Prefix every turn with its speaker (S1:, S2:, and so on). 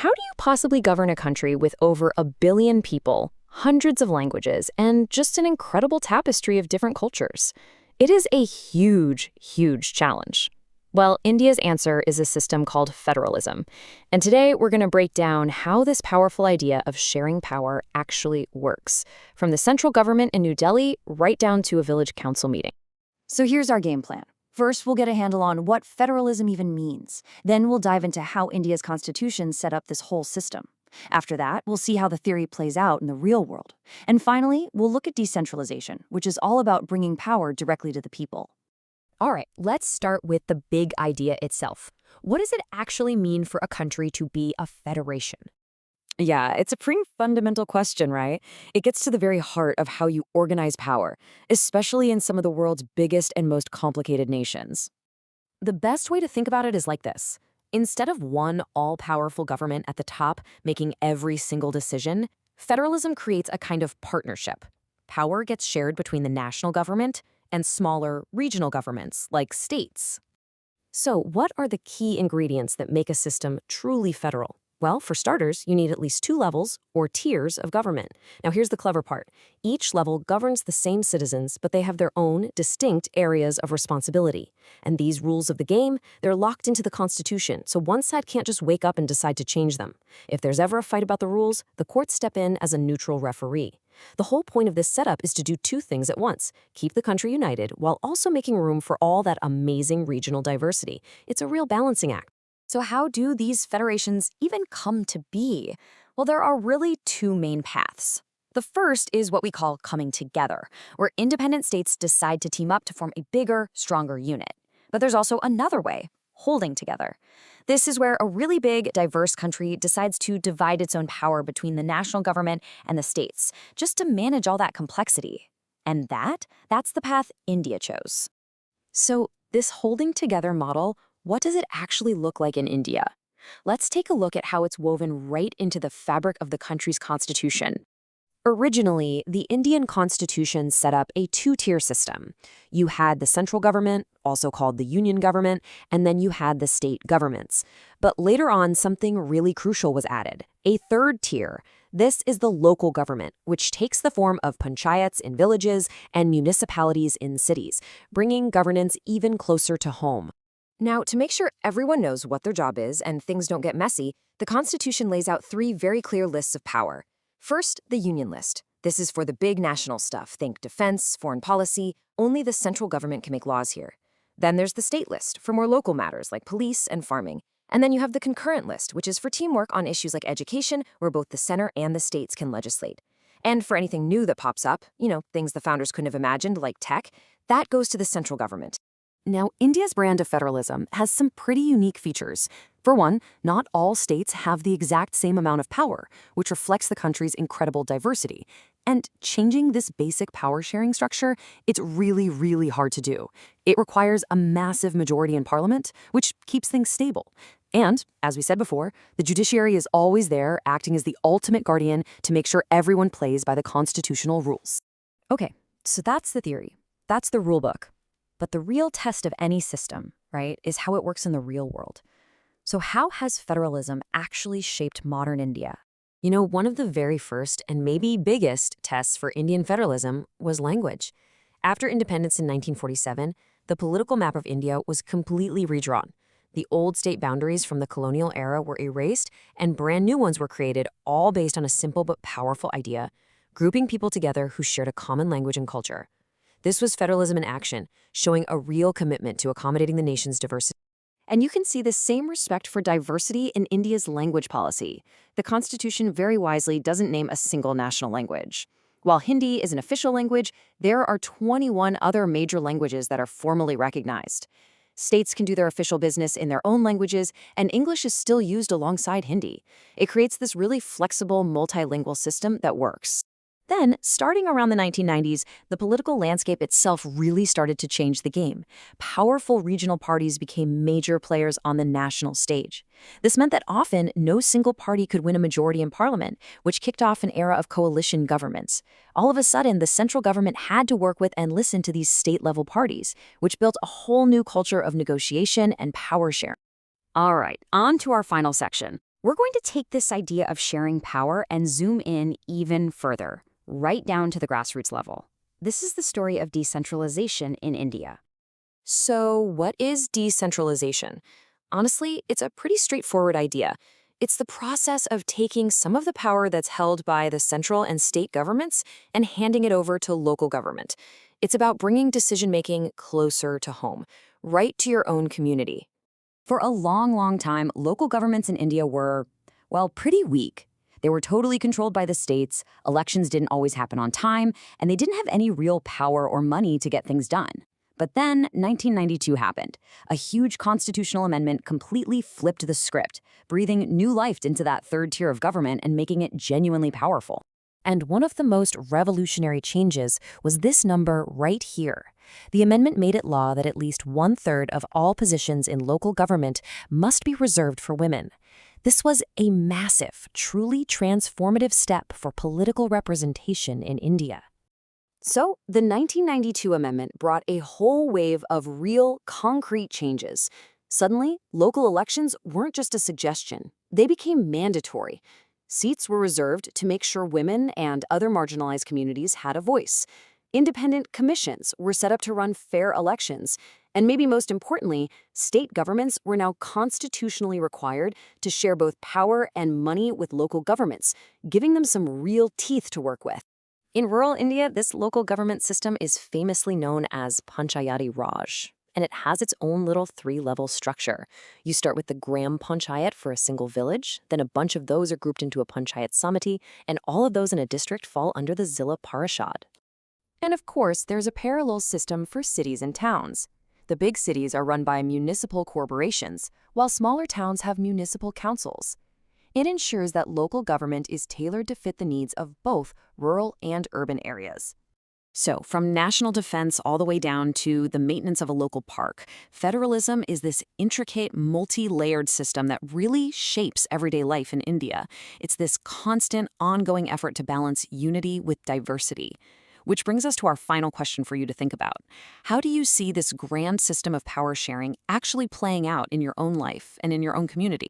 S1: How do you possibly govern a country with over 1 billion people, hundreds of languages, and just an incredible tapestry of different cultures? It is a huge, huge challenge. Well, India's answer is a system called federalism. And today we're going to break down how this powerful idea of sharing power actually works, from the central government in New Delhi right down to a village council meeting.
S2: So here's our game plan. First, we'll get a handle on what federalism even means. Then we'll dive into how India's constitution set up this whole system. After that, we'll see how the theory plays out in the real world. And finally, we'll look at decentralization, which is all about bringing power directly to the people.
S3: All right, let's start with the big idea itself. What does it actually mean for a country to be a federation?
S2: Yeah, it's a pretty fundamental question, right? It gets to the very heart of how you organize power, especially in some of the world's biggest and most complicated nations.
S3: The best way to think about it is like this. Instead of one all-powerful government at the top making every single decision, federalism creates a kind of partnership. Power gets shared between the national government and smaller regional governments, like states. So what are the key ingredients that make a system truly federal? Well, for starters, you need at least 2 levels, or tiers, of government. Now here's the clever part. Each level governs the same citizens, but they have their own distinct areas of responsibility. And these rules of the game, they're locked into the Constitution, so one side can't just wake up and decide to change them. If there's ever a fight about the rules, the courts step in as a neutral referee. The whole point of this setup is to do 2 things at once: keep the country united while also making room for all that amazing regional diversity. It's a real balancing act.
S2: So how do these federations even come to be? Well, there are really 2 main paths. The first is what we call coming together, where independent states decide to team up to form a bigger, stronger unit. But there's also another way, holding together. This is where a really big, diverse country decides to divide its own power between the national government and the states, just to manage all that complexity. And that's the path India chose.
S1: So, this holding together model, what does it actually look like in India? Let's take a look at how it's woven right into the fabric of the country's constitution. Originally, the Indian constitution set up a 2-tier system. You had the central government, also called the union government, and then you had the state governments. But later on, something really crucial was added, a 3rd tier. This is the local government, which takes the form of panchayats in villages and municipalities in cities, bringing governance even closer to home.
S3: Now, to make sure everyone knows what their job is and things don't get messy, the Constitution lays out 3 very clear lists of power. First, the Union List. This is for the big national stuff. Think defense, foreign policy. Only the central government can make laws here. Then there's the State List for more local matters like police and farming. And then you have the Concurrent List, which is for teamwork on issues like education, where both the center and the states can legislate. And for anything new that pops up, things the founders couldn't have imagined, like tech, that goes to the central government.
S2: Now, India's brand of federalism has some pretty unique features. For one, not all states have the exact same amount of power, which reflects the country's incredible diversity. And changing this basic power-sharing structure, it's really, really hard to do. It requires a massive majority in parliament, which keeps things stable. And, as we said before, the judiciary is always there, acting as the ultimate guardian to make sure everyone plays by the constitutional rules.
S3: Okay, so that's the theory. That's the rule book. But the real test of any system, right, is how it works in the real world. So how has federalism actually shaped modern India?
S1: One of the very first and maybe biggest tests for Indian federalism was language. After independence in 1947, the political map of India was completely redrawn. The old state boundaries from the colonial era were erased, and brand new ones were created, all based on a simple but powerful idea: grouping people together who shared a common language and culture. This was federalism in action, showing a real commitment to accommodating the nation's diversity.
S2: And you can see the same respect for diversity in India's language policy. The Constitution very wisely doesn't name a single national language. While Hindi is an official language, there are 21 other major languages that are formally recognized. States can do their official business in their own languages, and English is still used alongside Hindi. It creates this really flexible, multilingual system that works. Then, starting around the 1990s, the political landscape itself really started to change the game. Powerful regional parties became major players on the national stage. This meant that often no single party could win a majority in parliament, which kicked off an era of coalition governments. All of a sudden, the central government had to work with and listen to these state-level parties, which built a whole new culture of negotiation and power sharing. All right, on to our final section.
S1: We're going to take this idea of sharing power and zoom in even further, right down to the grassroots level. This is the story of decentralization in India.
S3: So, what is decentralization? Honestly, it's a pretty straightforward idea. It's the process of taking some of the power that's held by the central and state governments and handing it over to local government. It's about bringing decision-making closer to home, right to your own community.
S1: For a long, long time, local governments in India were, well, pretty weak. They were totally controlled by the states, elections didn't always happen on time, and they didn't have any real power or money to get things done. But then 1992 happened. A huge constitutional amendment completely flipped the script, breathing new life into that third tier of government and making it genuinely powerful.
S3: And one of the most revolutionary changes was this number right here. The amendment made it law that at least 1/3 of all positions in local government must be reserved for women. This was a massive, truly transformative step for political representation in India.
S2: So, the 1992 amendment brought a whole wave of real, concrete changes. Suddenly, local elections weren't just a suggestion, they became mandatory. Seats were reserved to make sure women and other marginalized communities had a voice. Independent commissions were set up to run fair elections. And maybe most importantly, state governments were now constitutionally required to share both power and money with local governments, giving them some real teeth to work with.
S3: In rural India, this local government system is famously known as Panchayati Raj, and it has its own little 3-level structure. You start with the Gram Panchayat for a single village, then a bunch of those are grouped into a Panchayat Samiti, and all of those in a district fall under the Zilla Parishad. And of course, there's a parallel system for cities and towns. The big cities are run by municipal corporations, while smaller towns have municipal councils. It ensures that local government is tailored to fit the needs of both rural and urban areas. So, from national defense all the way down to the maintenance of a local park, federalism is this intricate, multi-layered system that really shapes everyday life in India. It's this constant, ongoing effort to balance unity with diversity. Which brings us to our final question for you to think about. How do you see this grand system of power sharing actually playing out in your own life and in your own community?